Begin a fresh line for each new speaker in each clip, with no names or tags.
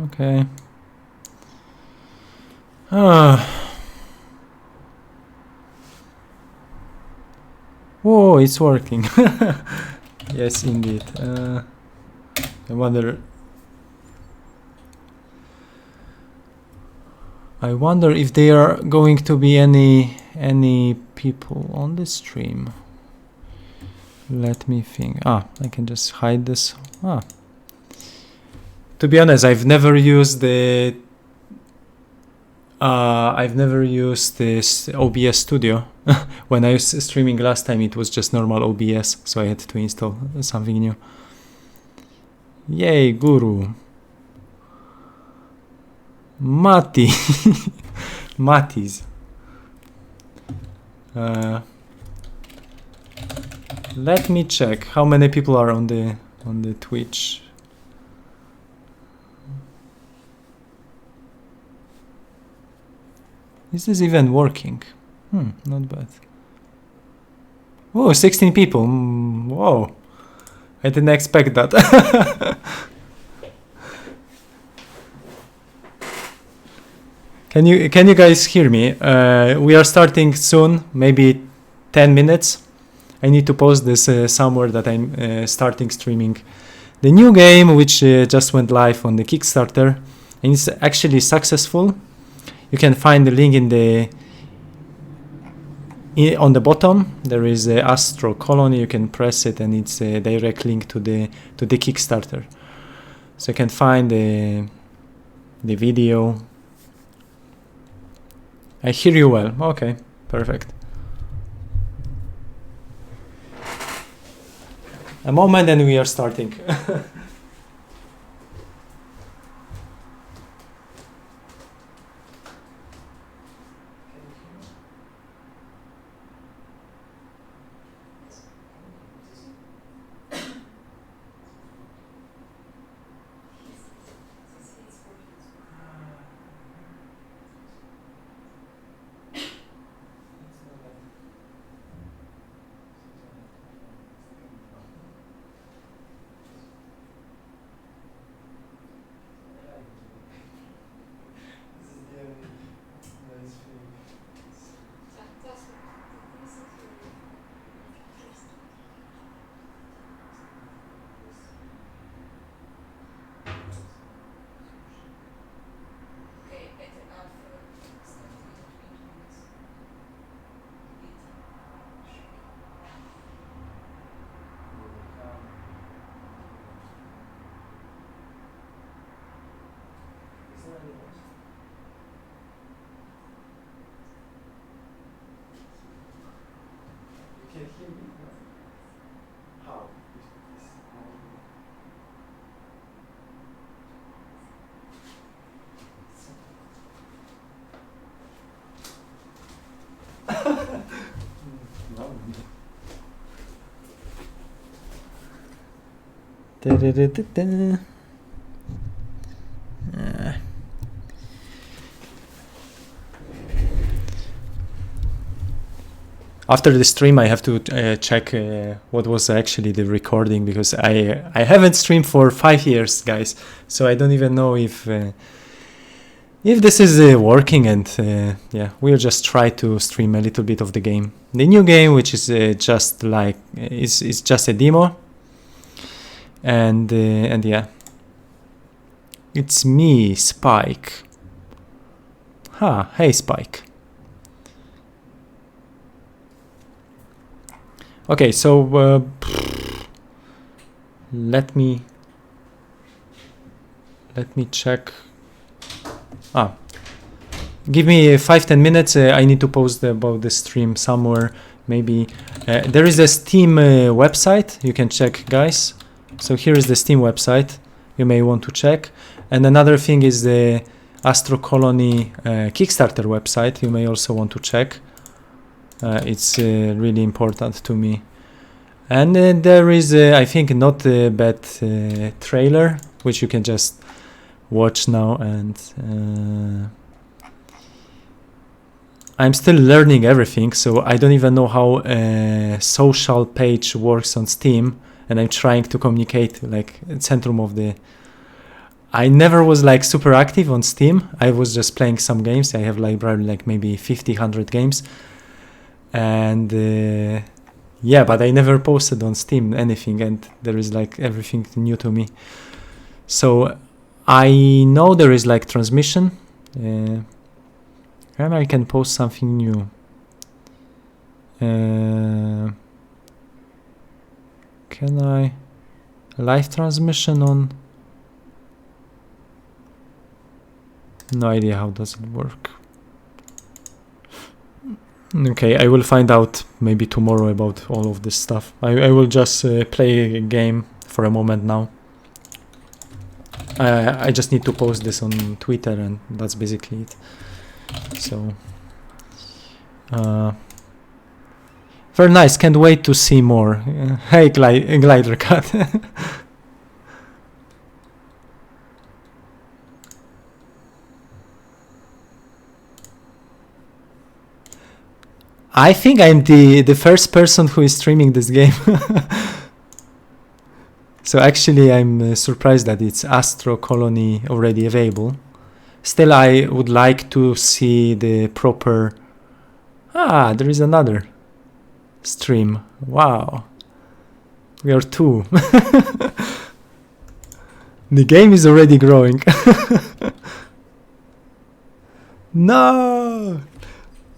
Okay. Ah. Whoa, it's working. Yes, indeed. I wonder if there are going to be any people on the stream. Let me think. I can just hide this. To be honest, I've never used this OBS Studio. When I was streaming last time, it was just normal OBS, so I had to install something new. Yay, Guru. Mati. Matis. Let me check how many people are on the Twitch. Is this even working? Not bad. Whoa, 16 people. Whoa. I didn't expect that. Can you guys hear me? We are starting soon, maybe 10 minutes. I need to post this somewhere that I'm starting streaming the new game, which just went live on the Kickstarter, and it's actually successful. You can find the link on the bottom. There is a Astro Colony. You can press it, and it's a direct link to the Kickstarter. So you can find the video. I hear you well. Okay, perfect. A moment, and we are starting. After the stream, I have to check what was actually the recording, because I haven't streamed for 5 years, guys. So I don't even know if this is working. And yeah, we'll just try to stream a little bit of the game, the new game, which is just like is just a demo. And yeah, it's me, Spike. Hey, Spike. Okay, so let me check. Give me 5-10 minutes. I need to post about the stream somewhere. Maybe there is a Steam website you can check, guys. So here is the Steam website you may want to check. And another thing is the Astro Colony Kickstarter website you may also want to check. It's really important to me. And there is, I think, not a bad trailer, which you can just watch now. And I'm still learning everything, so I don't even know how a social page works on Steam. And I'm trying to communicate like centrum of the I never was like super active on Steam. I was just playing some games. I have library like maybe 50, 100 games. And yeah, but I never posted on Steam anything, and there is like everything new to me. So I know there is like transmission. And I can post something new. Can I live transmission on? No idea how does it work. Okay, I will find out maybe tomorrow about all of this stuff. I will just play a game for a moment now. I just need to post this on Twitter, and that's basically it. So very nice, can't wait to see more. Hey Glider Cat. I think I'm the first person who is streaming this game. So actually I'm surprised that it's Astro Colony already available. Still, I would like to see the proper... Ah, there is another stream. Wow. We are two. The game is already growing. No!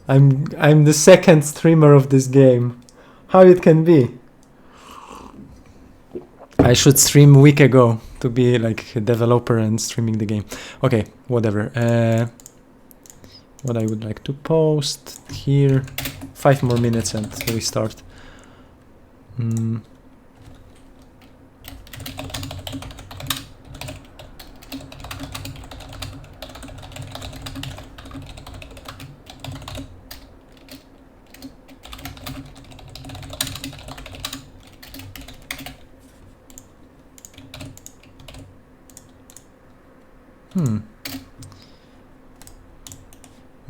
I'm the second streamer of this game. How it can be? I should stream a week ago to be like a developer and streaming the game. Okay, whatever. What I would like to post here. 5 more minutes and we start.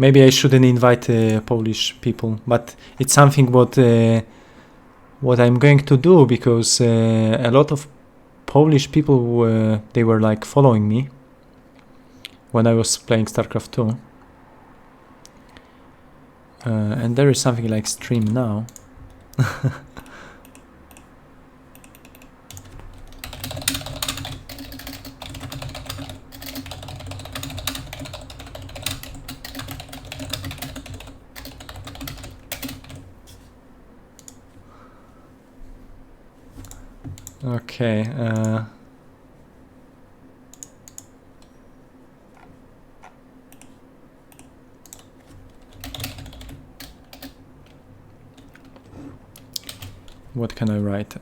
Maybe I shouldn't invite Polish people, but it's something what I'm going to do, because a lot of Polish people they were like following me when I was playing StarCraft 2, and there is something like stream now. Okay. What can I write?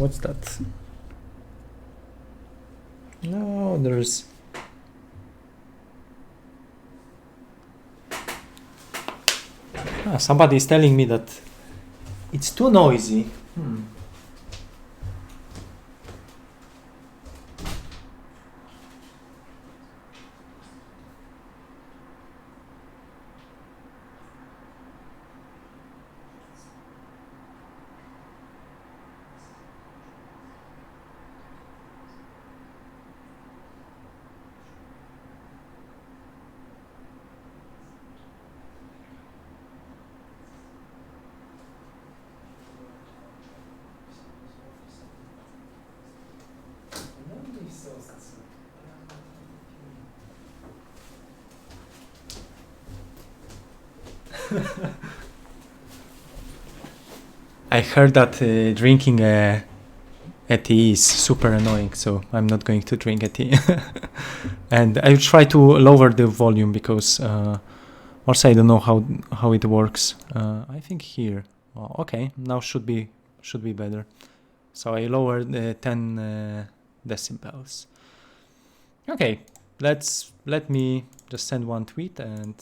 What's that? No, there's... somebody is telling me that it's too noisy. I heard that drinking a tea is super annoying, so I'm not going to drink a tea. And I try to lower the volume because also I don't know how it works. I think here. Oh, okay, now should be better. So I lowered 10 decibels. Okay, let me just send one tweet and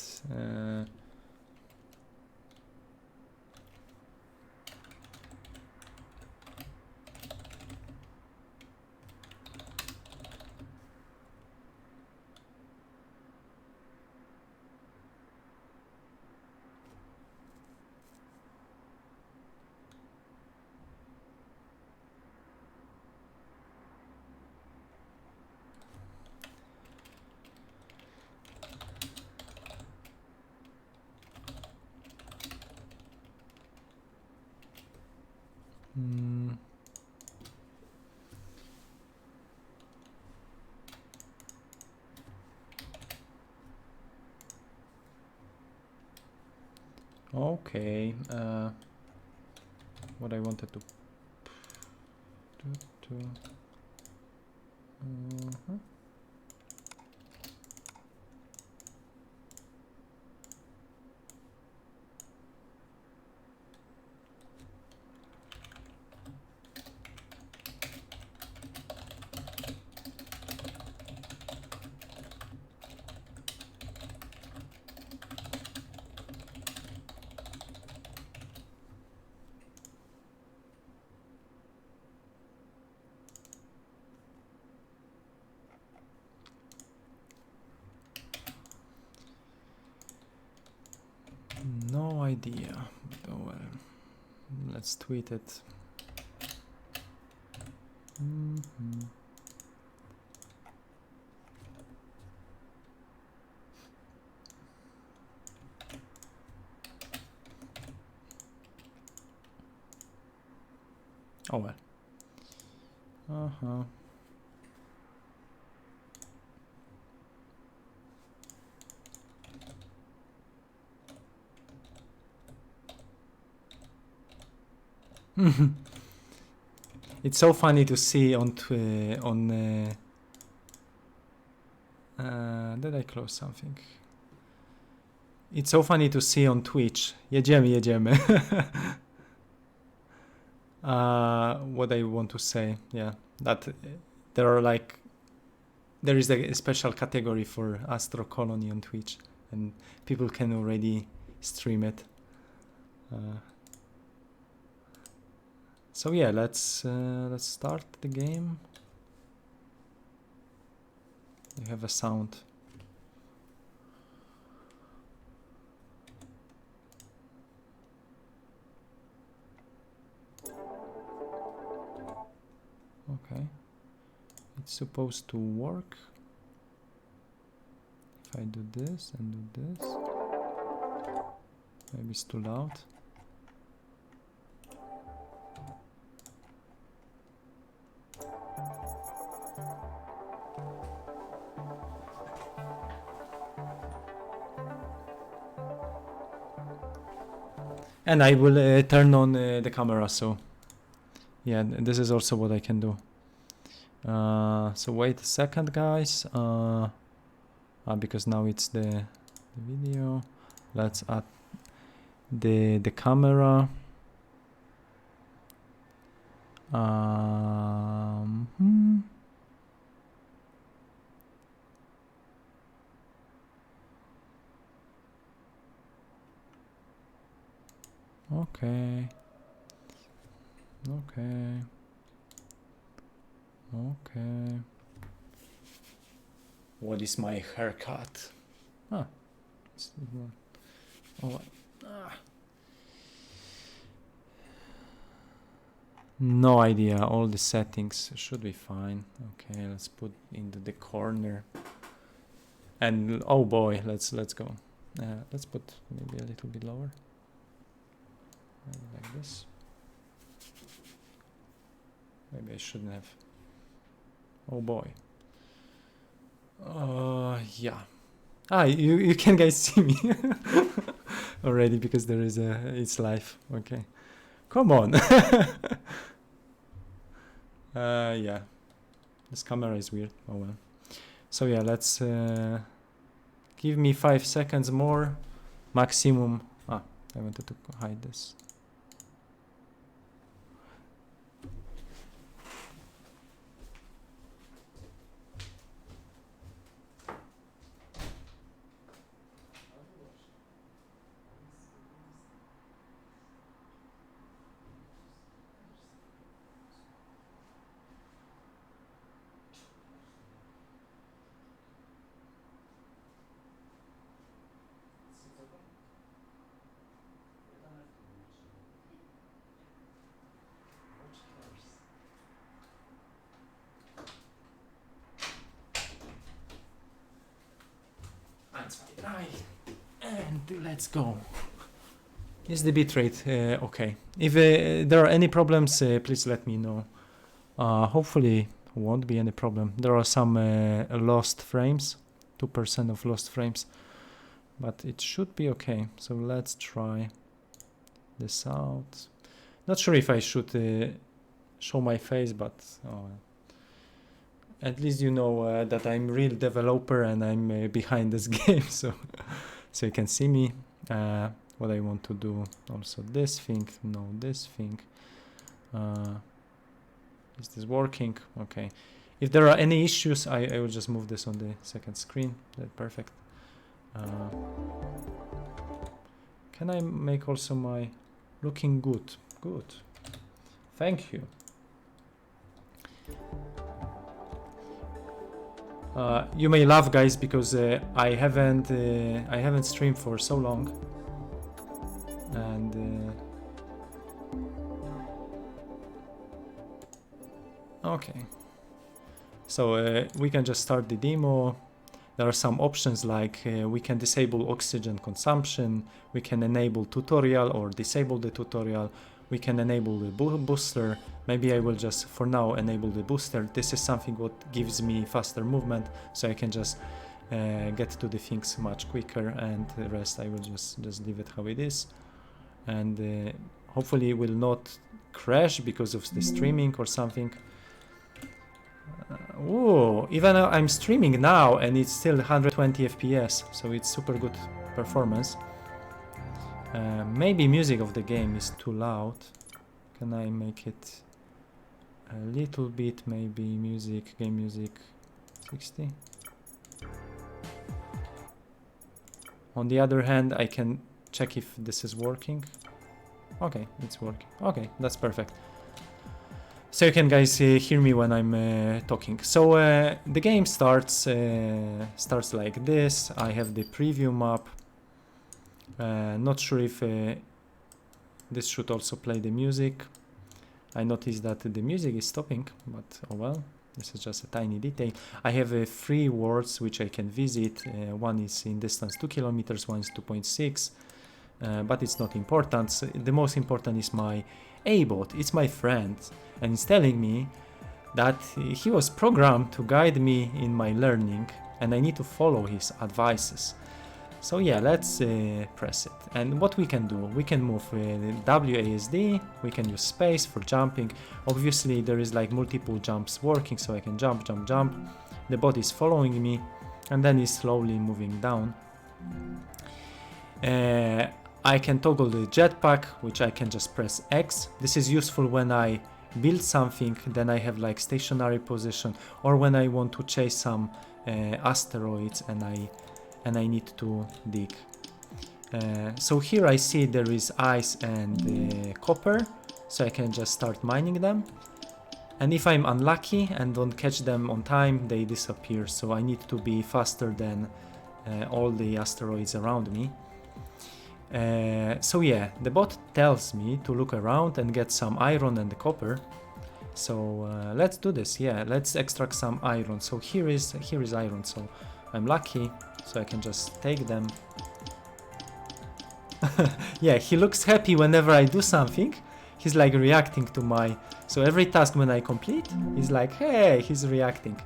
okay, what I wanted to do. No idea. Oh well. Let's tweet it. Oh well. It's so funny to see on did I close something? It's so funny to see on Twitch. Jedziemy. What I want to say, yeah, that there is a special category for Astro Colony on Twitch, and people can already stream it. So yeah, let's start the game. You have a sound. Okay, it's supposed to work. If I do this and do this, maybe it's too loud. And I will turn on the camera, so yeah, this is also what I can do. So wait a second, guys, because now it's the video. Let's add the camera. Okay. What is my haircut? Oh, no idea. All the settings should be fine. Okay, let's put into the corner. And oh boy, let's go. Let's put maybe a little bit lower. Like this. Maybe I shouldn't have. Oh boy. Yeah. You can guys see me already because there is it's live. Okay. Come on. Yeah. This camera is weird. Oh well. So yeah, let's give me 5 seconds more maximum. I wanted to hide this. That's fine. Right. And let's go. Is the bitrate okay? If there are any problems, please let me know. Hopefully won't be any problem. There are some lost frames, 2% of lost frames, but it should be okay. So let's try this out. Not sure if I should show my face, but at least you know that I'm real developer and I'm behind this game, so you can see me. What I want to do, also this thing, no, this thing. Is this working? Okay. If there are any issues, I will just move this on the second screen. That's perfect. Can I make also my looking good? Good. Thank you. You may laugh, guys, because I haven't streamed for so long, and okay. So we can just start the demo. There are some options like we can disable oxygen consumption, we can enable tutorial or disable the tutorial, we can enable the booster. Maybe I will just for now enable the booster. This is something what gives me faster movement, so I can just get to the things much quicker, and the rest I will just leave it how it is. And hopefully it will not crash because of the streaming or something. Even I'm streaming now and it's still 120 FPS, so it's super good performance. Maybe music of the game is too loud. Can I make it a little bit, maybe music, game music 60? On the other hand, I can check if this is working. Okay, it's working. Okay, that's perfect. So you can guys hear me when I'm talking. So the game starts like this. I have the preview map. Not sure if this should also play the music. I noticed that the music is stopping, but oh well, this is just a tiny detail. I have 3 worlds which I can visit. One is in distance 2 kilometers, one is 2.6. But it's not important. So the most important is my A-bot. It's my friend, and it's telling me that he was programmed to guide me in my learning, and I need to follow his advices. So yeah, let's press it. And what we can do, we can move WASD, we can use space for jumping. Obviously there is like multiple jumps working, so I can jump, jump, jump. The bot is following me, and then he's slowly moving down. I can toggle the jetpack, which I can just press X. This is useful when I build something, then I have like stationary position, or when I want to chase some asteroids and I need to dig. So here I see there is ice and copper, so I can just start mining them. And if I'm unlucky and don't catch them on time, they disappear. So I need to be faster than all the asteroids around me. So yeah, the bot tells me to look around and get some iron and the copper. So let's do this. Yeah, let's extract some iron. So here is iron. So I'm lucky, so I can just take them. Yeah, he looks happy whenever I do something. He's like reacting to my... So every task when I complete, he's like, hey, he's reacting.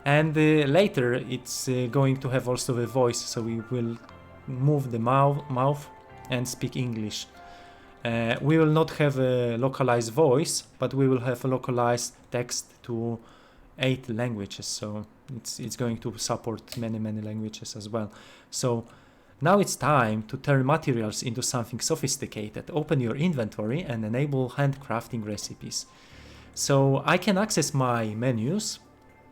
And later it's going to have also the voice, so we will move the mouth and speak English. We will not have a localized voice, but we will have a localized text to 8 languages, so it's going to support many languages as well. So now it's time to turn materials into something sophisticated. Open your inventory and enable handcrafting recipes. So I can access my menus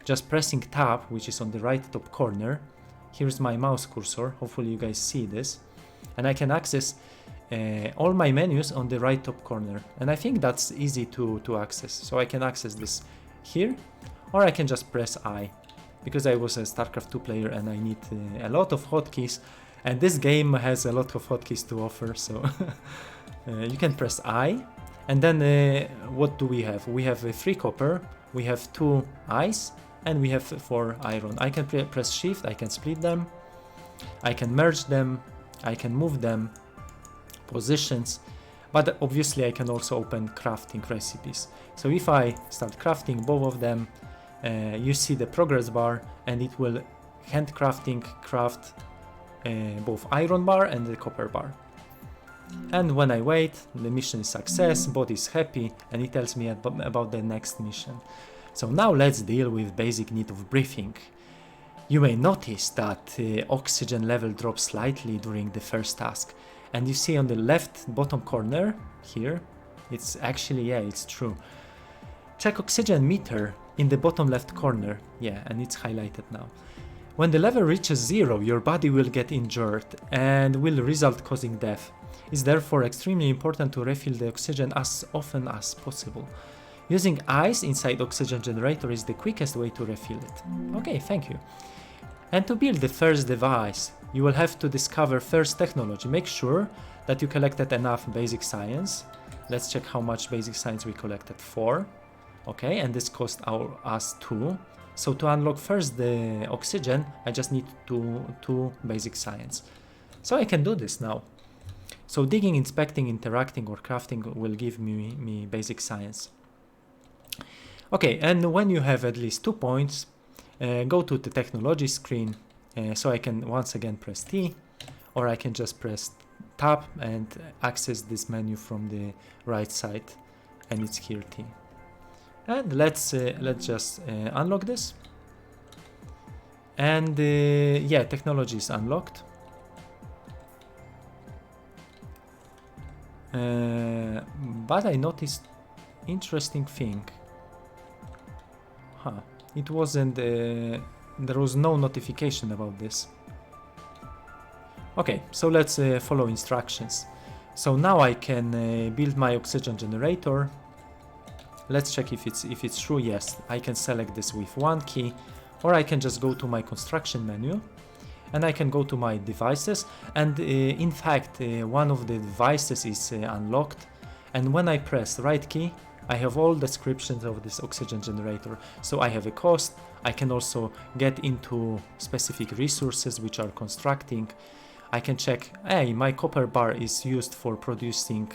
just pressing tab, which is on the right top corner. Here's my mouse cursor, hopefully you guys see this, and I can access all my menus on the right top corner, and I think that's easy to access. So I can access this here, or I can just press I, because I was a StarCraft 2 player and I need a lot of hotkeys, and this game has a lot of hotkeys to offer, so you can press I, and then what do we have? We have 3 copper, we have 2 ice, and we have 4 iron. I can press shift, I can split them. I can merge them, I can move them, positions, but obviously I can also open crafting recipes. So if I start crafting both of them, you see the progress bar, and it will handcrafting craft both iron bar and the copper bar. And when I wait, the mission is success, bot is happy, and it tells me about the next mission. So now let's deal with basic need of breathing. You may notice that oxygen level drops slightly during the first task, and you see on the left bottom corner here, it's actually, yeah, it's true. Check oxygen meter in the bottom left corner, yeah, and it's highlighted now. When the level reaches 0, your body will get injured and will result causing death. It's therefore extremely important to refill the oxygen as often as possible. Using ice inside oxygen generator is the quickest way to refill it. Okay, thank you. And to build the first device, you will have to discover first technology. Make sure that you collected enough basic science. Let's check how much basic science we collected. 4. Okay, and this cost us 2. So to unlock first the oxygen, I just need 2 basic science. So I can do this now. So digging, inspecting, interacting, or crafting will give me basic science. Okay, and when you have at least 2 points, go to the technology screen. So I can once again press T, or I can just press Tab and access this menu from the right side, and it's here T. And let's just unlock this. And yeah, technology is unlocked. But I noticed interesting thing. It wasn't, there was no notification about this. Okay, so let's follow instructions. So now I can build my oxygen generator. Let's check if it's true. Yes, I can select this with 1 key, or I can just go to my construction menu, and I can go to my devices, and in fact one of the devices is unlocked, and when I press right key, I have all descriptions of this oxygen generator. So I have a cost, I can also get into specific resources which are constructing. I can check, hey, my copper bar is used for producing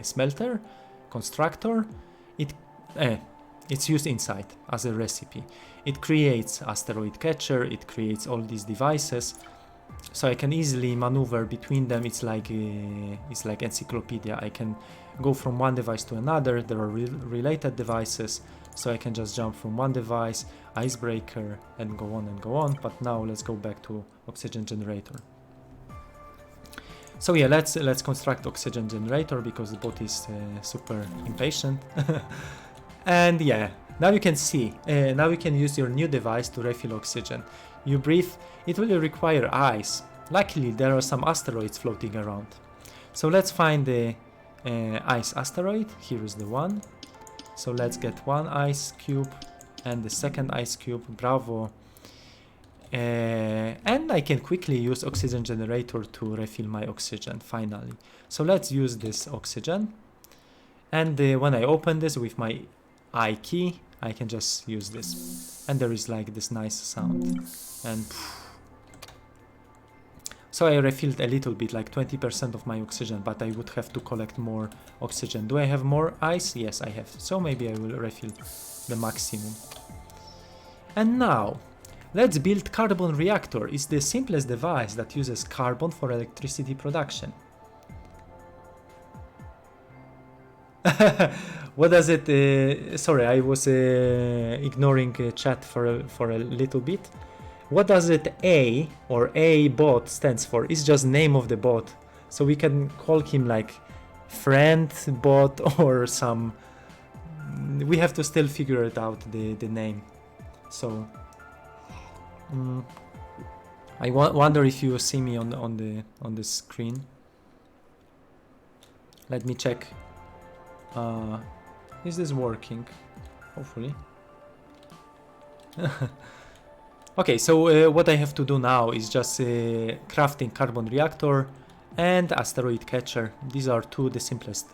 smelter, constructor. It's used inside as a recipe. It creates asteroid catcher, it creates all these devices, so I can easily maneuver between them. It's like encyclopedia. I can go from one device to another. There are related devices, so I can just jump from one device, icebreaker, and go on and go on. But now let's go back to oxygen generator. So yeah, let's construct oxygen generator because the bot is super impatient. And yeah, now you can see, now you can use your new device to refill oxygen. You breathe, it will require ice. Luckily, there are some asteroids floating around. So let's find the ice asteroid. Here is the one. So let's get one ice cube and the second ice cube. Bravo. And I can quickly use oxygen generator to refill my oxygen finally. So let's use this oxygen. And when I open this with my I key, I can just use this, and there is like this nice sound. And so I refilled a little bit, like 20% of my oxygen, but I would have to collect more oxygen. Do I have more ice? Yes, I have. So maybe I will refill the maximum. And now let's build carbon reactor. It's the simplest device that uses carbon for electricity production. What does it? Sorry, I was ignoring chat for a little bit. What does it A or A bot stands for? It's just name of the bot, so we can call him like friend bot or some. We have to still figure it out the name. So I wonder if you see me on the screen. Let me check. Is this working? Hopefully. Okay, so what I have to do now is just crafting carbon reactor and asteroid catcher. These are the simplest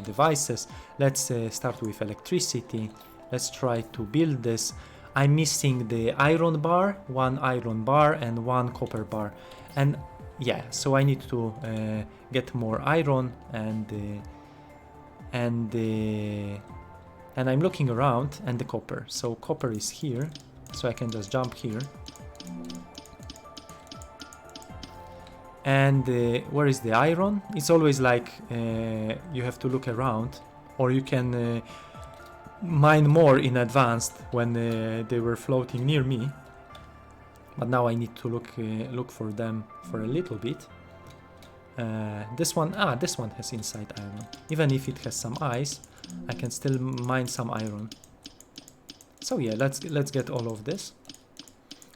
devices. Let's start with electricity. Let's try to build this. I'm missing the iron bar, one iron bar and one copper bar. And yeah, so I need to get more iron, and I'm looking around, and the copper. So copper is here, so I can just jump here. And where is the iron? It's always like you have to look around, or you can mine more in advance when they were floating near me. But now I need to look for them for a little bit. This one has inside iron. Even if it has some eyes, I can still mine some iron. So yeah, let's get all of this.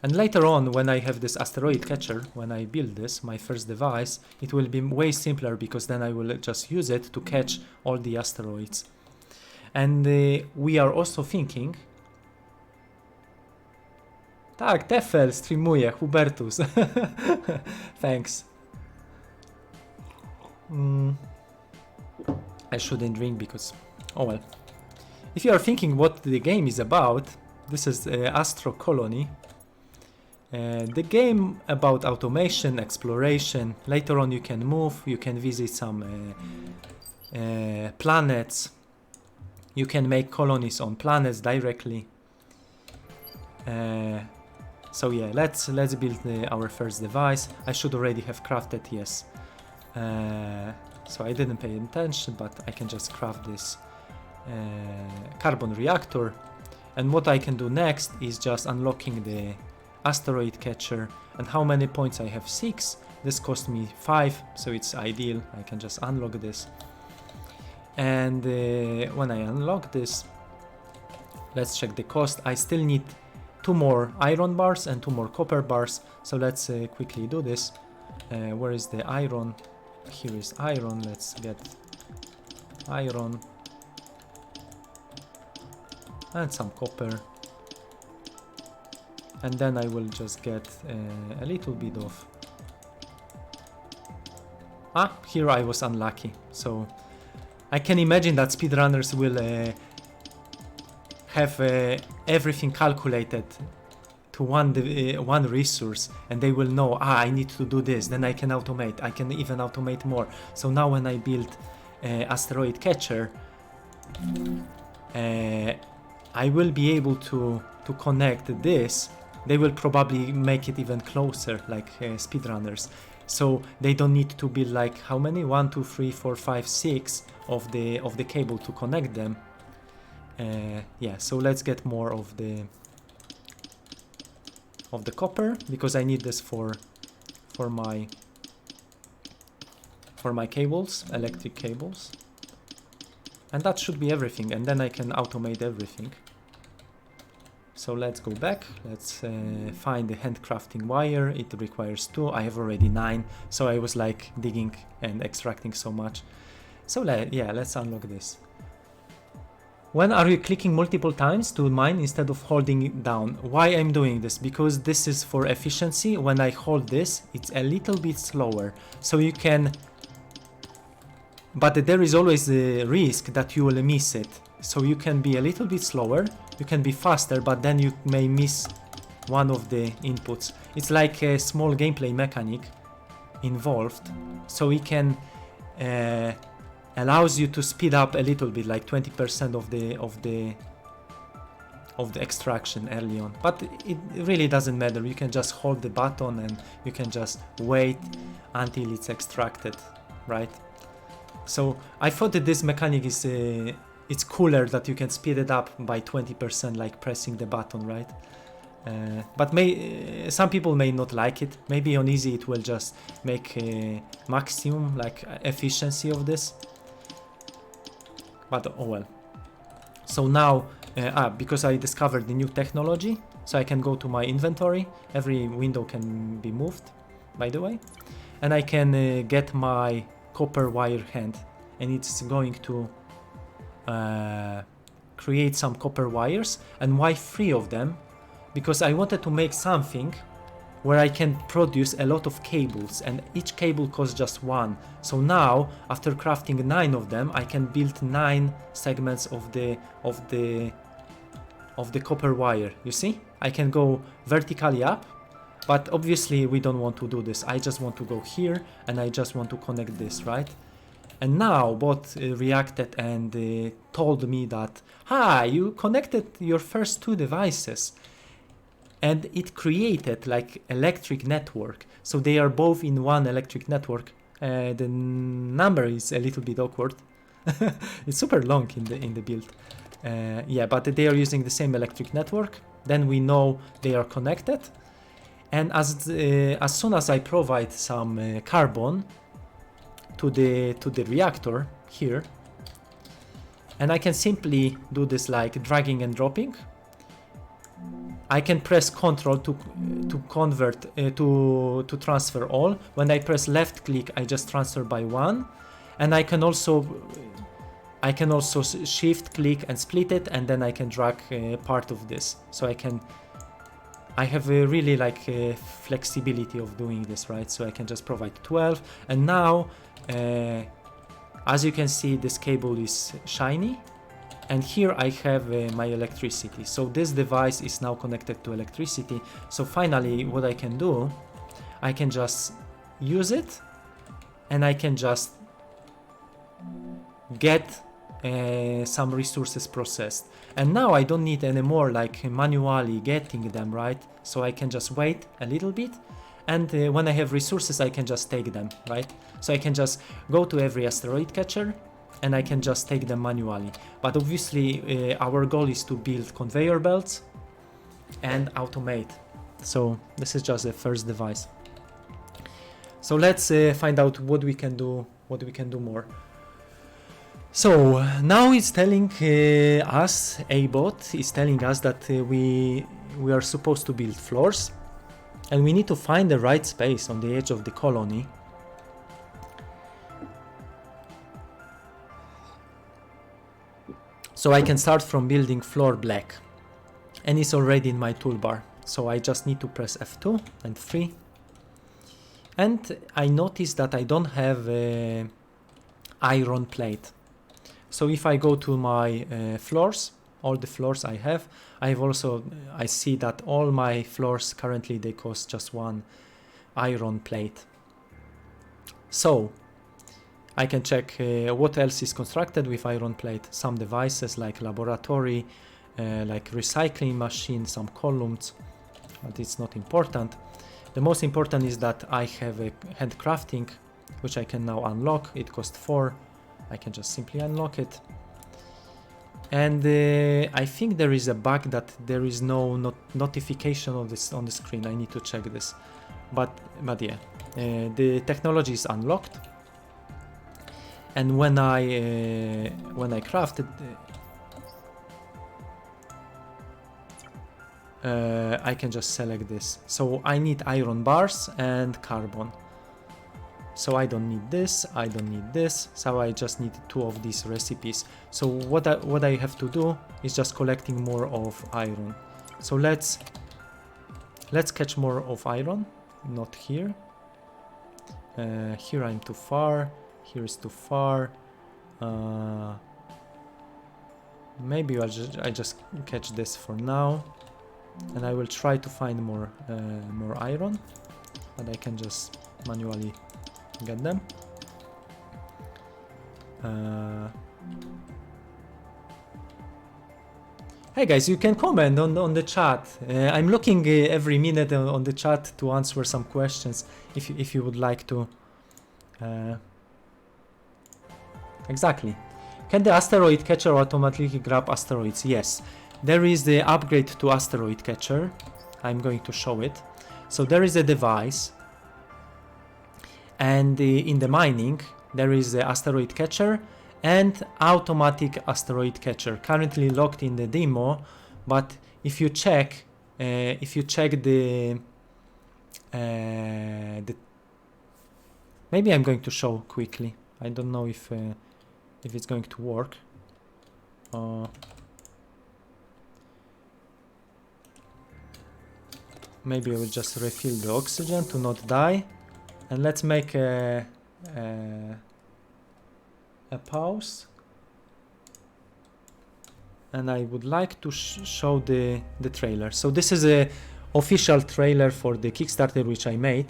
And later on, when I have this asteroid catcher, when I build this, my first device, it will be way simpler, because then I will just use it to catch all the asteroids. And we are also thinking... Tak, Tefel streamuje, Hubertus. Thanks. I shouldn't drink because... Oh well. If you are thinking what the game is about, this is Astro Colony. The game about automation, exploration. Later on you can move, you can visit some planets. You can make colonies on planets directly. So yeah, let's build our first device. I should already have crafted, yes. So I didn't pay attention, but I can just craft this carbon reactor. And what I can do next is just unlocking the asteroid catcher. And how many points I have? 6. This cost me 5, so it's ideal. I can just unlock this. And when I unlock this, let's check the cost. I still need 2 more iron bars and 2 more copper bars. So let's quickly do this. Where is the iron? Here is iron. Let's get iron and some copper. And then I will just get a little bit of... here I was unlucky. So I can imagine that speedrunners will have everything calculated to one resource, and they will know, I need to do this, then I can automate. I can even automate more. So now when I build asteroid catcher, I will be able to connect this. They will probably make it even closer, like speedrunners. So they don't need to build like how many? 1, 2, 3, 4, 5, 6 of the cable to connect them. Yeah, so let's get more of the copper, because I need this for my cables, electric cables. And that should be everything, and then I can automate everything. So let's go back, let's find the handcrafting wire. It requires 2, I have already 9, so I was like digging and extracting so much. So yeah, let's unlock this. When are you clicking multiple times to mine instead of holding it down? Why I'm doing this? Because this is for efficiency. When I hold this, it's a little bit slower, so you can... But there is always the risk that you will miss it. So you can be a little bit slower, you can be faster, but then you may miss one of the inputs. It's like a small gameplay mechanic involved, so it can allows you to speed up a little bit, like 20% of the extraction early on. But it really doesn't matter. You can just hold the button and you can just wait until it's extracted, right? So I thought that this mechanic is it's cooler, that you can speed it up by 20%, like pressing the button, right? But some people may not like it. Maybe on easy it will just make a maximum like efficiency of this. But oh well. So now, because I discovered the new technology, so I can go to my inventory. Every window can be moved, by the way. And I can get my copper wire hand, and it's going to create some copper wires. And why 3 of them? Because I wanted to make something where I can produce a lot of cables, and each cable costs just 1. So now, after crafting 9 of them, I can build 9 segments of the copper wire. You see? I can go vertically up, But obviously we don't want to do this. I just want to go here and I just want to connect this, right? And now bot reacted and told me that, hi, you connected your first two devices. And it created like electric network. So they are both in one electric network. The number is a little bit awkward. It's super long in the build. Yeah, but they are using the same electric network. Then we know they are connected. And as soon as I provide some carbon to the reactor here, and I can simply do this like dragging and dropping. I can press Ctrl to convert to transfer all. When I press left click, I just transfer by one, and I can also shift click and split it, and then I can drag part of this. So I have a really like flexibility of doing this, right? So I can just provide 12, and now as you can see, this cable is shiny. And here I have my electricity. So this device is now connected to electricity. So finally what I can do, I can just use it and I can just get some resources processed. And now I don't need anymore like manually getting them, right? So I can just wait a little bit. And when I have resources, I can just take them, right? So I can just go to every asteroid catcher and I can just take them manually. But obviously our goal is to build conveyor belts and automate. So this is just the first device. So let's find out what we can do more. So now it's telling us, A-bot is telling us that we are supposed to build floors, and we need to find the right space on the edge of the colony. So I can start from building floor black, and it's already in my toolbar. So I just need to press F2 and 3. And I notice that I don't have a iron plate. So if I go to my floors, all the floors I have, I see that all my floors currently they cost just one iron plate. So I can check what else is constructed with iron plate. Some devices like laboratory, like recycling machine, some columns, but it's not important. The most important is that I have a handcrafting, which I can now unlock. It costs 4. I can just simply unlock it. And I think there is a bug that there is no notification of this on the screen. I need to check this. But yeah, the technology is unlocked. And when I craft it, I can just select this. So I need iron bars and carbon. So I don't need this, I don't need this, so I just need 2 of these recipes. So what I have to do is just collecting more of iron. So let's catch more of iron, not here. Here I'm too far, here is too far. Maybe I just catch this for now, and I will try to find more iron, but I can just manually get them. Hey guys, you can comment on the chat. I'm looking every minute on the chat to answer some questions if you would like to. Exactly. Can the asteroid catcher automatically grab asteroids? Yes. There is the upgrade to asteroid catcher. I'm going to show it. So there is a device, and in the mining there is the asteroid catcher and automatic asteroid catcher, currently locked in the demo. But if you check the maybe I'm going to show quickly. I don't know if it's going to work. Maybe I will just refill the oxygen to not die. And let's make a pause. And I would like to show the trailer. So this is official trailer for the Kickstarter which I made.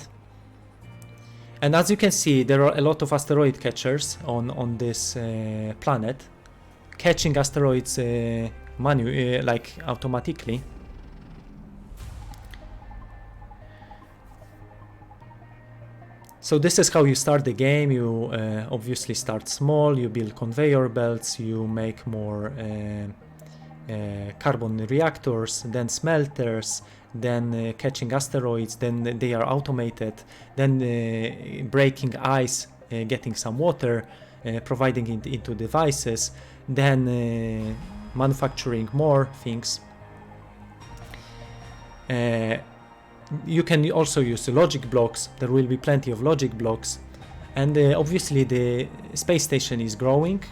And as you can see, there are a lot of asteroid catchers on this planet, catching asteroids like automatically. So this is how you start the game. You obviously start small, you build conveyor belts, you make more carbon reactors, then smelters, then catching asteroids, then they are automated, then breaking ice, getting some water, providing it into devices, then manufacturing more things. You can also use logic blocks. There will be plenty of logic blocks, and obviously the space station is growing.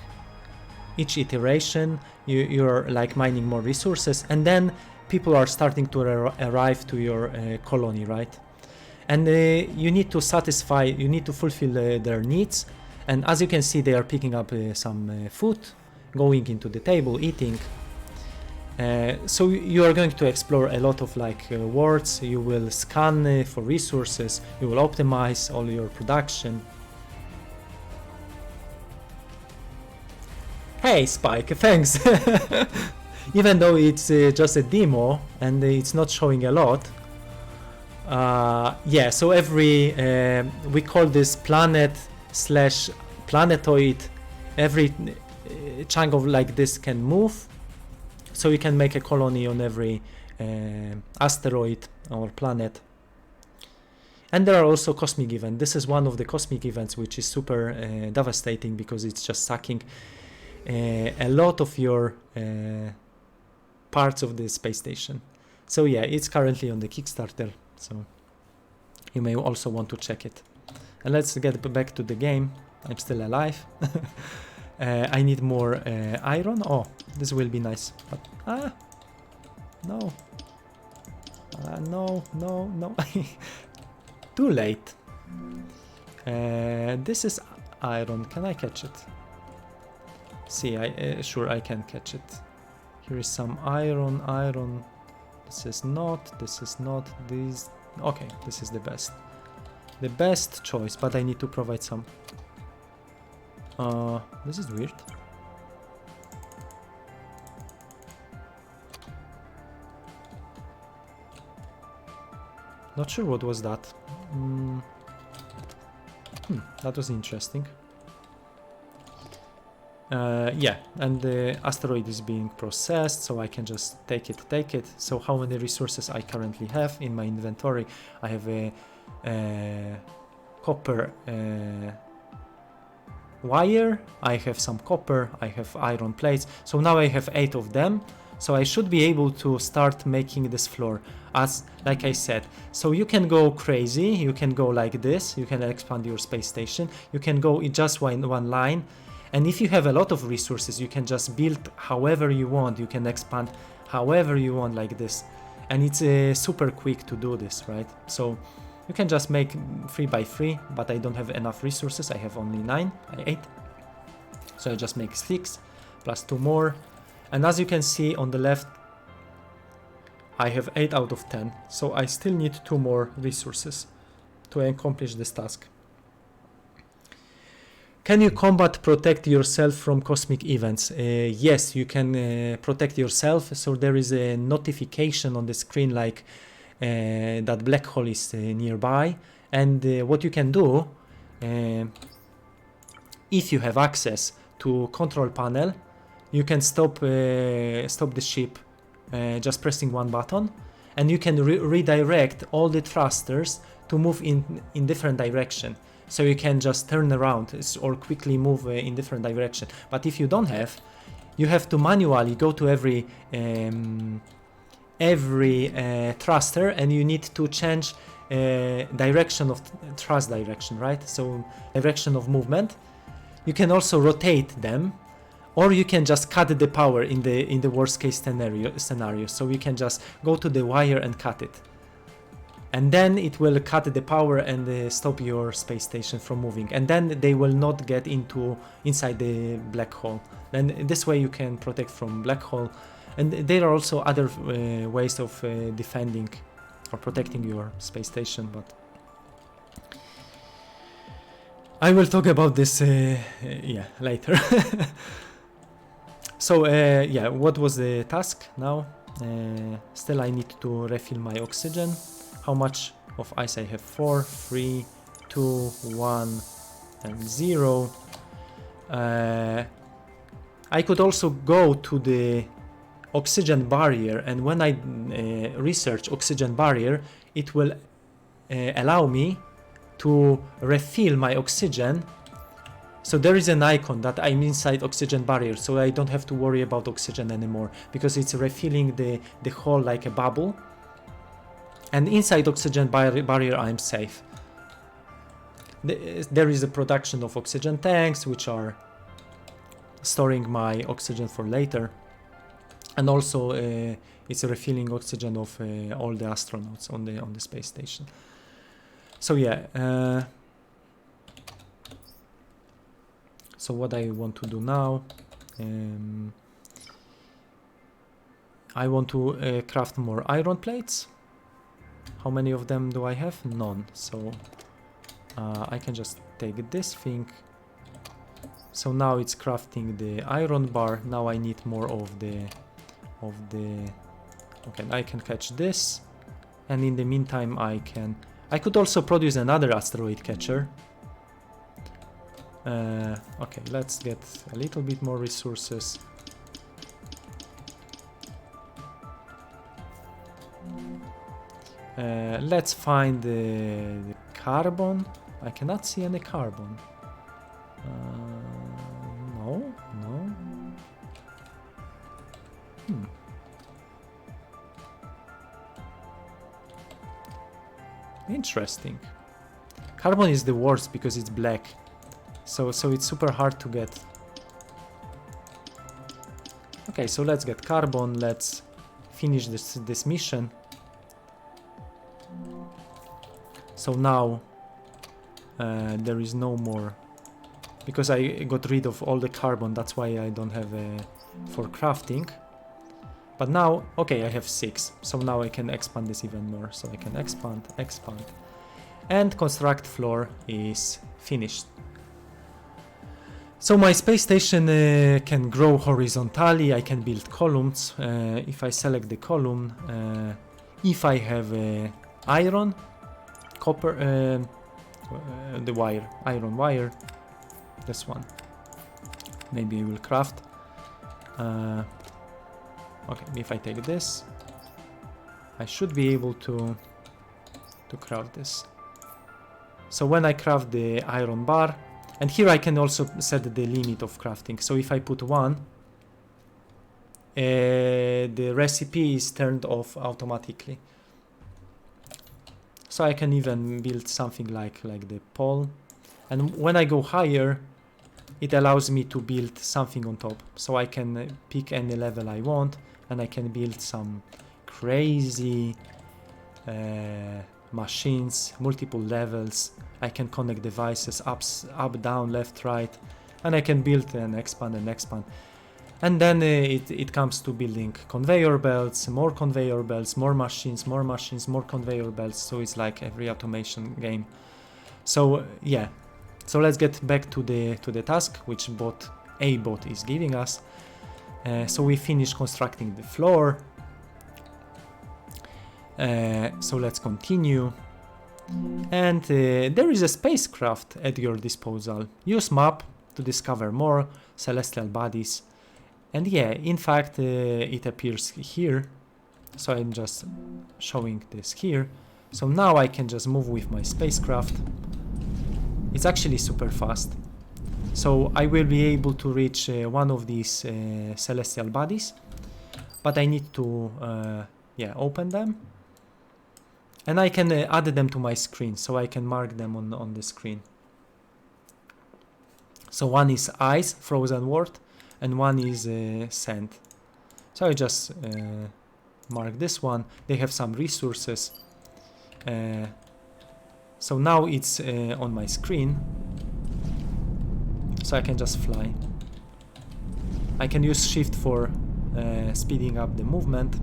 Each iteration you're like mining more resources, and then people are starting to arrive to your colony, right? And you need to fulfill their needs. And as you can see, they are picking up some food, going into the table, eating. So you are going to explore a lot of like worlds. You will scan for resources, you will optimize all your production. Hey Spike, thanks! Even though it's just a demo and it's not showing a lot. Yeah, so every we call this planet/planetoid. Every chunk of like this can move. So you can make a colony on every asteroid or planet. And there are also cosmic events. This is one of the cosmic events which is super devastating because it's just sucking a lot of your parts of the space station. So yeah, it's currently on the Kickstarter, so you may also want to check it. And let's get back to the game. I'm still alive. I need more iron. Oh, this will be nice. But no, no. Too late. This is iron. Can I catch it? See, sure I can catch it. Here is some iron. This is not. This. Okay, this is the best choice. But I need to provide some. This is weird. Not sure what was that. That was interesting. Yeah, and the asteroid is being processed, so I can just take it. So how many resources I currently have in my inventory? I have a copper wire, I have some copper, I have iron plates, so now I have 8 of them. So I should be able to start making this floor, as like I said. So you can go crazy, you can go like this, you can expand your space station, you can go in just one line, and if you have a lot of resources, you can just build however you want, you can expand however you want like this, and it's super quick to do this, right? So you can just make 3 by 3, but I don't have enough resources, I have only 8, so I just make 6 plus 2 more. And as you can see on the left, I have 8 out of 10, so I still need 2 more resources to accomplish this task. Can you protect yourself from cosmic events? Yes, you can protect yourself, so there is a notification on the screen like that black hole is nearby, and what you can do, if you have access to control panel, you can stop the ship just pressing one button, and you can redirect all the thrusters to move in different direction. So you can just turn around or quickly move in different direction. But if you don't have, you have to manually go to every thruster, and you need to change direction of thrust direction, right? So direction of movement. You can also rotate them, or you can just cut the power in the worst case scenario. So you can just go to the wire and cut it, and then it will cut the power and stop your space station from moving, and then they will not get inside the black hole. Then this way you can protect from black hole. And there are also other ways of defending or protecting your space station, but I will talk about this yeah, later. So yeah, what was the task now? Still I need to refill my oxygen. How much of ice I have? 4, 3, 2, 1 and 0. I could also go to the oxygen barrier, and when I research oxygen barrier, it will allow me to refill my oxygen. So there is an icon that I'm inside oxygen barrier, so I don't have to worry about oxygen anymore, because it's refilling the whole like a bubble. And inside oxygen barrier I'm safe. There is a production of oxygen tanks, which are storing my oxygen for later. And also it's refilling oxygen of all the astronauts on the space station. So yeah, so what I want to do now, I want to craft more iron plates. How many of them do I have? None. So I can just take this thing. So now it's crafting the iron bar. Now I need more of the okay, I can catch this, and in the meantime I could also produce another asteroid catcher. Okay, let's get a little bit more resources. Let's find the carbon. I cannot see any carbon. No. Interesting. Carbon is the worst because it's black. So it's super hard to get. Okay, so let's get carbon. Let's finish this mission. So now there is no more, because I got rid of all the carbon. That's why I don't have for crafting. But now, okay, I have 6. So now I can expand this even more. So I can expand, and construct floor is finished. So my space station can grow horizontally. I can build columns. If I select the column, if I have iron, copper, the wire, iron wire, this one, maybe I will craft. Okay, if I take this, I should be able to craft this. So when I craft the iron bar, and here I can also set the limit of crafting. So if I put 1, the recipe is turned off automatically. So I can even build something like the pole. And when I go higher, it allows me to build something on top. So I can pick any level I want, and I can build some crazy machines, multiple levels. I can connect devices up, down, left, right, and I can build and expand. And then it comes to building conveyor belts, more machines, more conveyor belts. So it's like every automation game. So yeah, so let's get back to the task which a bot is giving us. So we finished constructing the floor. So let's continue. And there is a spacecraft at your disposal. Use map to discover more celestial bodies. And yeah, in fact, it appears here. So I'm just showing this here. So now I can just move with my spacecraft. It's actually super fast. So I will be able to reach one of these celestial bodies. But I need to yeah, open them. And I can add them to my screen, so I can mark them on the screen. So one is ice, frozen world, and one is sand. So I just mark this one. They have some resources. So now it's on my screen. So I can just fly. I can use shift for speeding up the movement.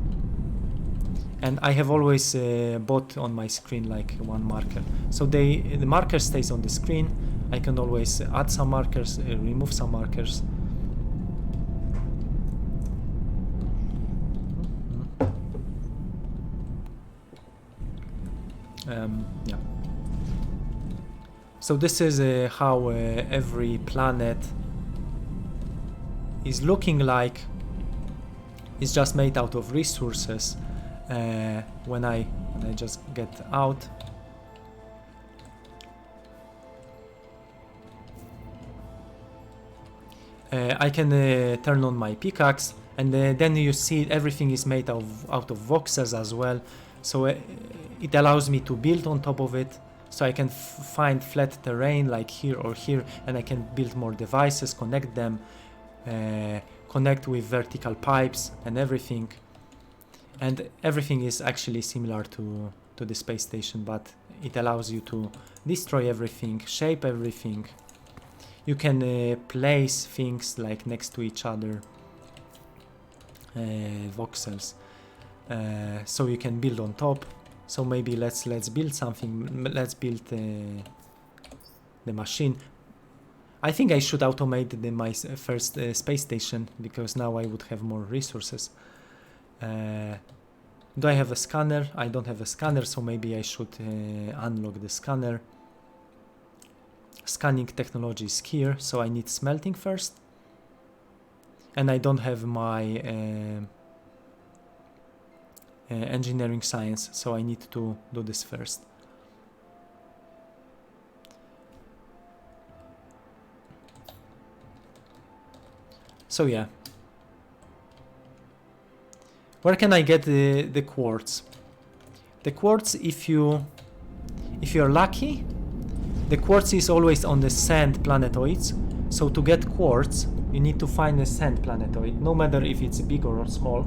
and I have always bought on my screen like one marker, so the marker stays on the screen. I can always add some markers, remove some markers. Yeah. So this is how every planet is looking like. It's just made out of resources. When I just get out, I can turn on my pickaxe, and then you see everything is made out of voxels as well. So it allows me to build on top of it. So I can find flat terrain like here or here, and I can build more devices, connect them, connect with vertical pipes and everything. And everything is actually similar to the space station, but it allows you to destroy everything, shape everything. You can place things like next to each other, voxels, so you can build on top. So maybe let's build something. Let's build the machine. I think I should automate my first space station, because now I would have more resources. Do I have a scanner? I don't have a scanner, so maybe I should unlock the scanner. Scanning technology is here, so I need smelting first. And I don't have my engineering science, so I need to do this first. So yeah. Where can I get the quartz? The quartz, if you're lucky, the quartz is always on the sand planetoids. So to get quartz, you need to find a sand planetoid, no matter if it's big or small.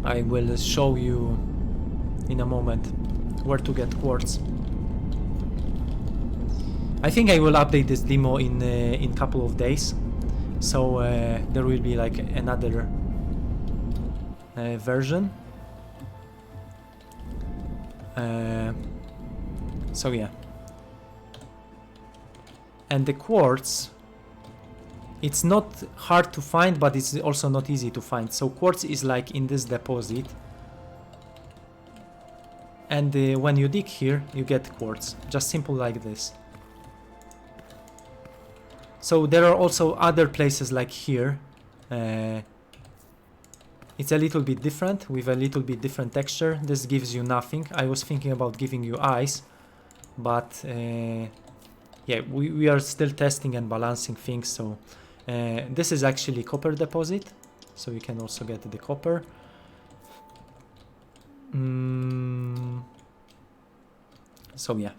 I will show you in a moment where to get quartz. I think I will update this demo in couple of days, so there will be like another version. So yeah. And the quartz, it's not hard to find, but it's also not easy to find. So quartz is like in this deposit, and when you dig here, you get quartz, just simple like this. So there are also other places like here. It's a little bit different, with a little bit different texture. This gives you nothing. I was thinking about giving you eyes, but yeah, we are still testing and balancing things. So this is actually copper deposit, so you can also get the copper. So yeah,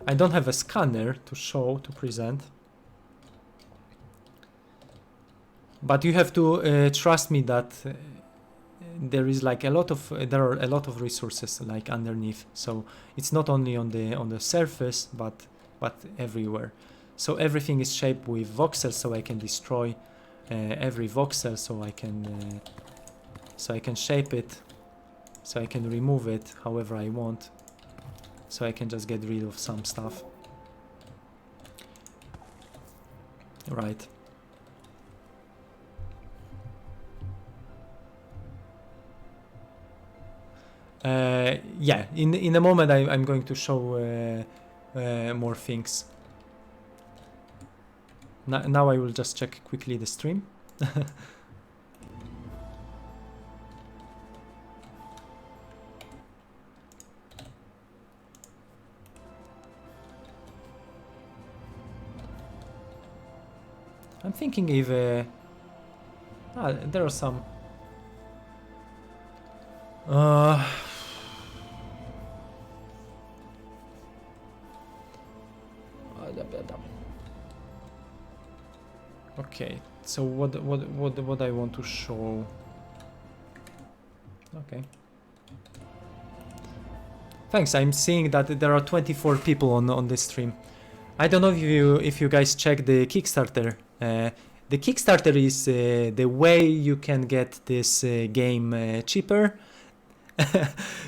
I don't have a scanner to present, but you have to trust me that there is like there are a lot of resources like underneath. So it's not only on the surface, but everywhere. So everything is shaped with voxels, so I can destroy every voxel, so I can shape it, so I can remove it however I want, so I can just get rid of some stuff. Right. Yeah, in a moment I'm going to show more things. Now I will just check quickly the stream. I'm thinking if there are some okay, so what I want to show. Okay. Thanks. I'm seeing that there are 24 people on this stream. I don't know if you guys check the Kickstarter. The Kickstarter is the way you can get this game cheaper.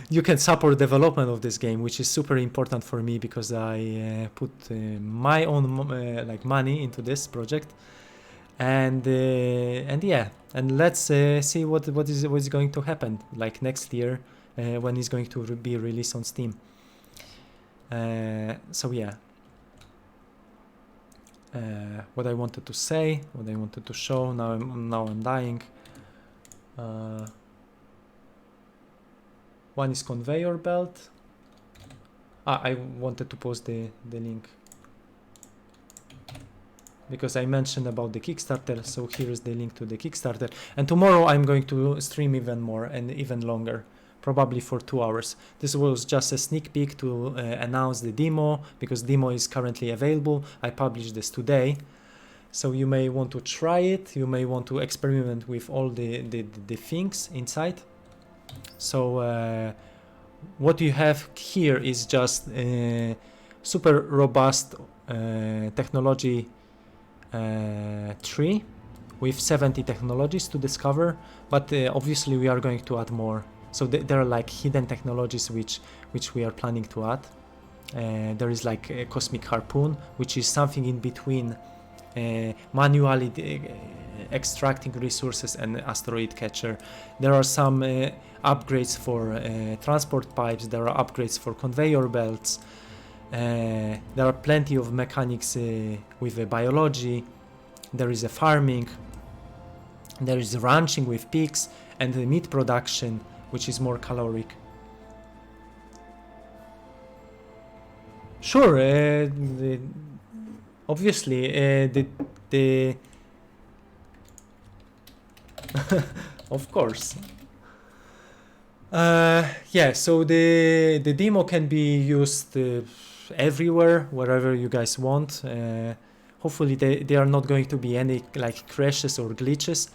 You can support development of this game, which is super important for me because I put my own like money into this project, and yeah, and let's see what is going to happen like next year when it's going to be released on Steam. So yeah, what I wanted to say, what I wanted to show. Now I'm dying. One is conveyor belt. I wanted to post the link because I mentioned about the Kickstarter, so here is the link to the Kickstarter. And tomorrow I'm going to stream even more and even longer, probably for 2 hours. This was just a sneak peek to announce the demo, because demo is currently available. I published this today, so you may want to try it. You may want to experiment with all the things inside. So what you have here is just super robust technology tree with 70 technologies to discover, but obviously we are going to add more. So there are like hidden technologies which we are planning to add. There is like a cosmic harpoon, which is something in between manually extracting resources and asteroid catcher. There are some upgrades for transport pipes. There are upgrades for conveyor belts. There are plenty of mechanics with biology. There is a farming. There is ranching with pigs, and the meat production, which is more caloric. Sure, obviously the of course. Yeah, so the demo can be used everywhere, wherever you guys want. Hopefully there are not going to be any like crashes or glitches.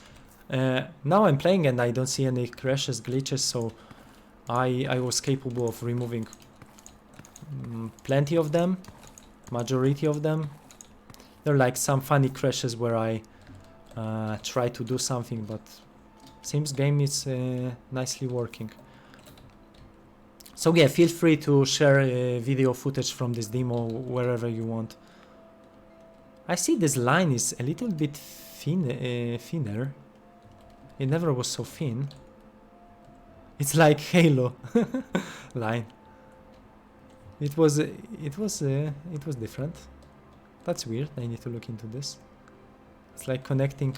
Now I'm playing and I don't see any crashes, glitches, so I was capable of removing plenty of them, majority of them. There are like some funny crashes where I try to do something, but seems game is nicely working. So yeah, feel free to share video footage from this demo wherever you want. I see this line is a little bit thinner. It never was so thin. It's like Halo line. It was different. That's weird. I need to look into this. It's like connecting.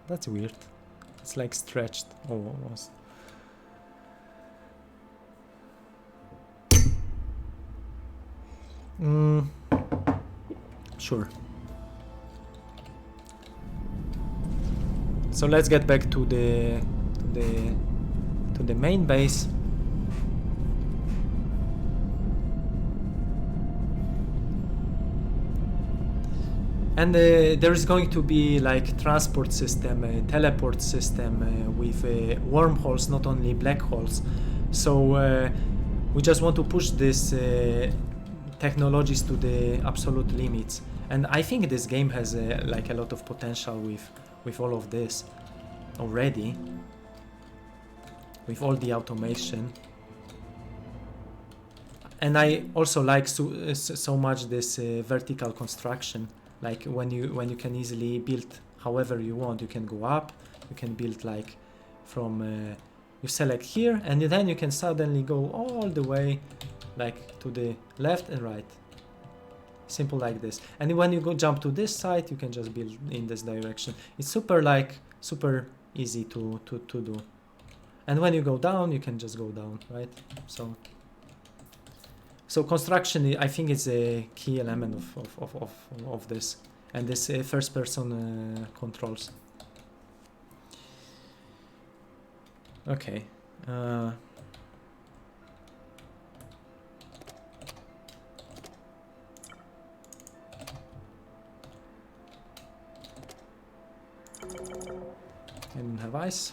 That's weird. It's like stretched almost. Sure. So let's get back to the main base. And there is going to be like transport system, teleport system with wormholes, not only black holes. So we just want to push this technologies to the absolute limits. And I think this game has like a lot of potential with all of this already, with all the automation. And I also like so much this vertical construction. Like when you can easily build however you want. You can go up, you can build like from you select here, and then you can suddenly go all the way like to the left and right, simple like this. And when you go jump to this side, you can just build in this direction. It's super easy to do. And when you go down, you can just go down, right? So construction, I think, is a key element of this, and this first person controls. Okay. I don't have ice.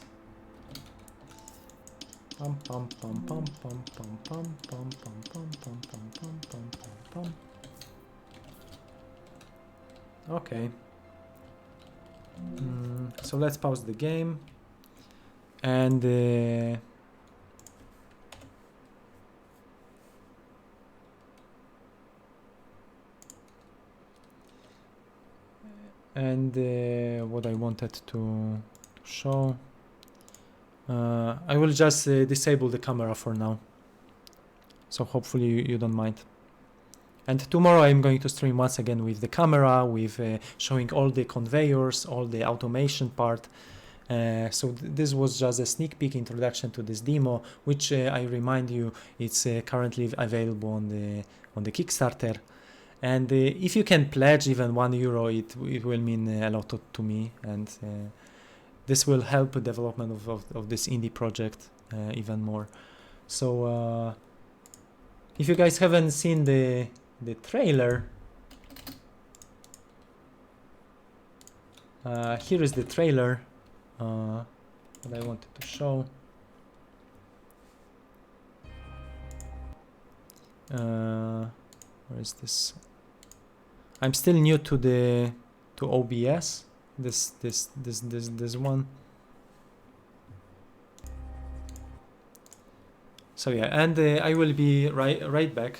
Pum pum pum pum pum pum pum pum pum pum pum pum pum pum pum. Okay. So let's pause the game. And what I wanted to show, I will just disable the camera for now, so hopefully you don't mind. And tomorrow I'm going to stream once again with the camera, with showing all the conveyors, all the automation part. So this was just a sneak peek introduction to this demo, which I remind you, it's currently available on the Kickstarter. And if you can pledge even €1, it will mean a lot to me, and this will help the development of this indie project even more. So if you guys haven't seen the trailer, here is the trailer that I wanted to show. Where is this? I'm still new to OBS. This one. So yeah, and I will be right back.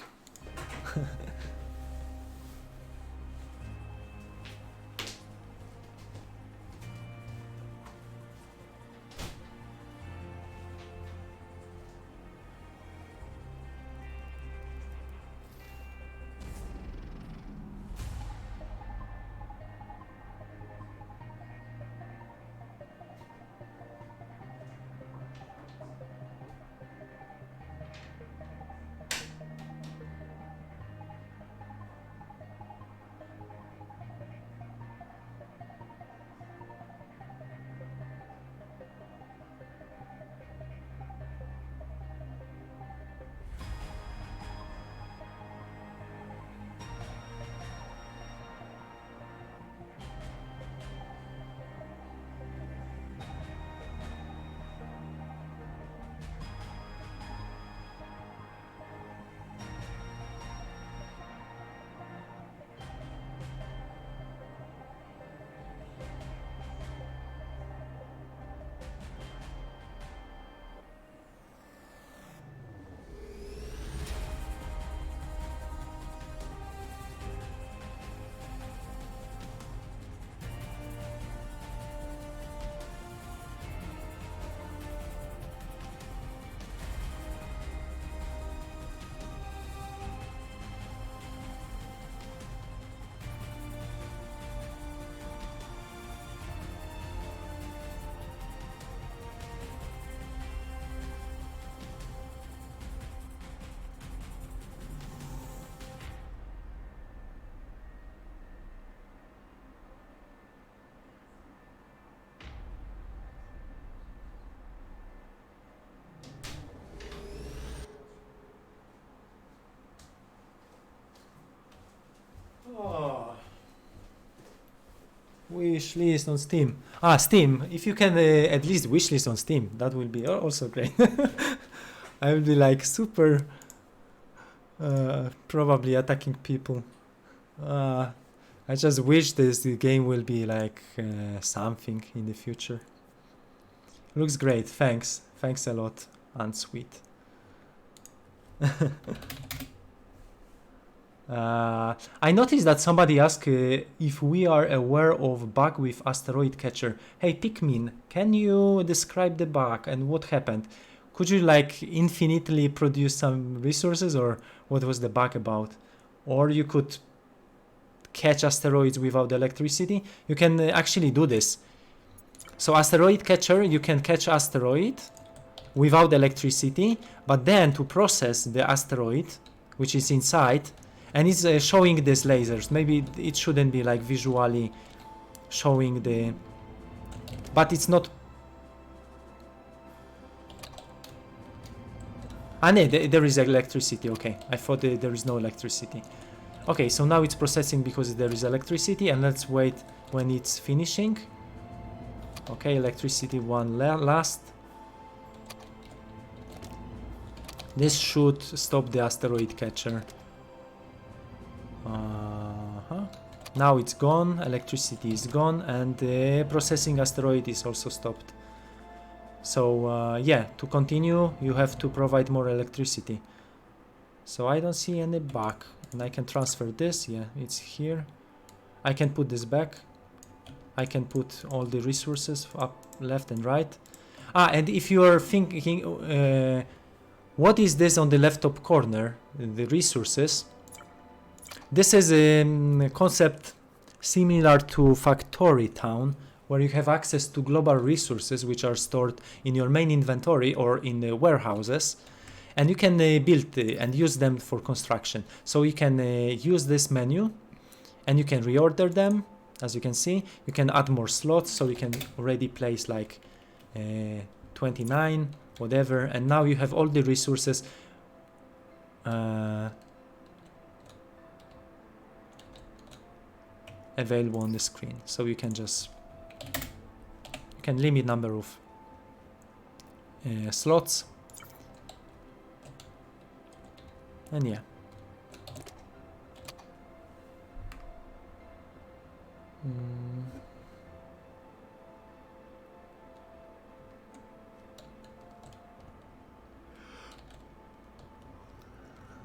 Oh. Wish list on Steam. Steam. If you can at least wish list on Steam, that will be also great. I will be like super probably attacking people. I just wish the game will be like something in the future. Looks great. Thanks a lot, and sweet. I noticed that somebody asked if we are aware of bug with asteroid catcher. Hey Pikmin, can you describe the bug and what happened? Could you like infinitely produce some resources, or what was the bug about? Or you could catch asteroids without electricity? You can actually do this. So asteroid catcher, you can catch asteroid without electricity, but then to process the asteroid, which is inside, and it's showing these lasers. Maybe it shouldn't be like visually showing the, but it's not. No, there is electricity. Okay, I thought there is no electricity. Okay, so now it's processing because there is electricity, and let's wait when it's finishing. Okay, electricity one last. This should stop the asteroid catcher. Now it's gone, electricity is gone, and processing asteroid is also stopped. So yeah, to continue you have to provide more electricity. So I don't see any bug, and I can transfer this. Yeah, it's here. I can put this back. I can put all the resources up, left and right. And if you are thinking what is this on the left top corner, the resources, this is a concept similar to Factorio town, where you have access to global resources which are stored in your main inventory or in the warehouses, and you can build and use them for construction. So you can use this menu and you can reorder them. As you can see, you can add more slots, so you can already place like 29, whatever, and now you have all the resources available on the screen. So you can just limit number of slots, and yeah.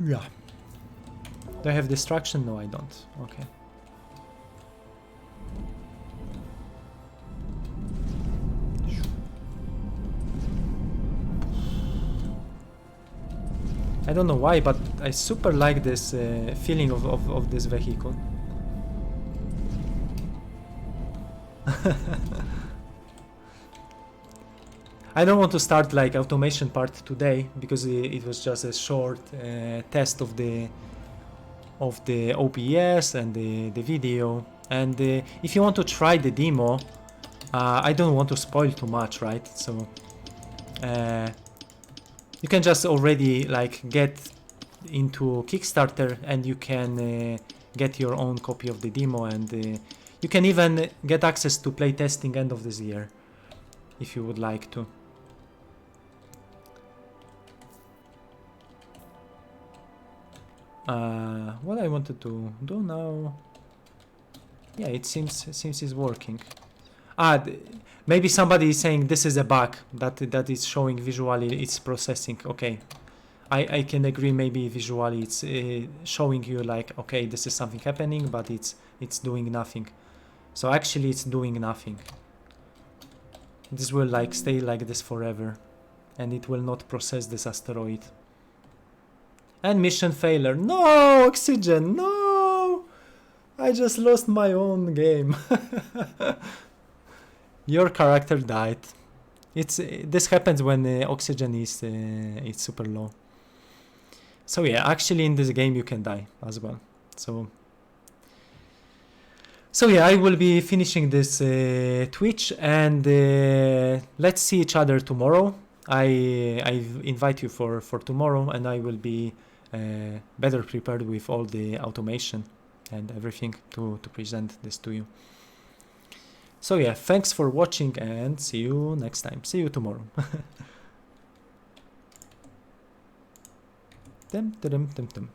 Yeah. Do I have destruction? No, I don't. Okay. I don't know why, but I super like this feeling of this vehicle. I don't want to start like automation part today, because it was just a short test of the OBS and the video. And if you want to try the demo, I don't want to spoil too much, right? So you can just already like get into Kickstarter, and you can get your own copy of the demo, and you can even get access to playtesting end of this year if you would like to. What I wanted to do now, yeah, it seems it's working. Maybe somebody is saying this is a bug that is showing visually it's processing. Okay, I can agree. Maybe visually it's showing you like, okay, this is something happening, but it's doing nothing. So actually it's doing nothing. This will like stay like this forever, and it will not process this asteroid. And mission failure. No, oxygen. No, I just lost my own game. Your character died. This happens when oxygen is it's super low. So yeah, actually in this game you can die as well. So yeah, I will be finishing this Twitch, and let's see each other tomorrow. I invite you for tomorrow, and I will be better prepared with all the automation and everything to present this to you. So yeah, thanks for watching, and see you next time. See you tomorrow. Dum, dum, dum, dum.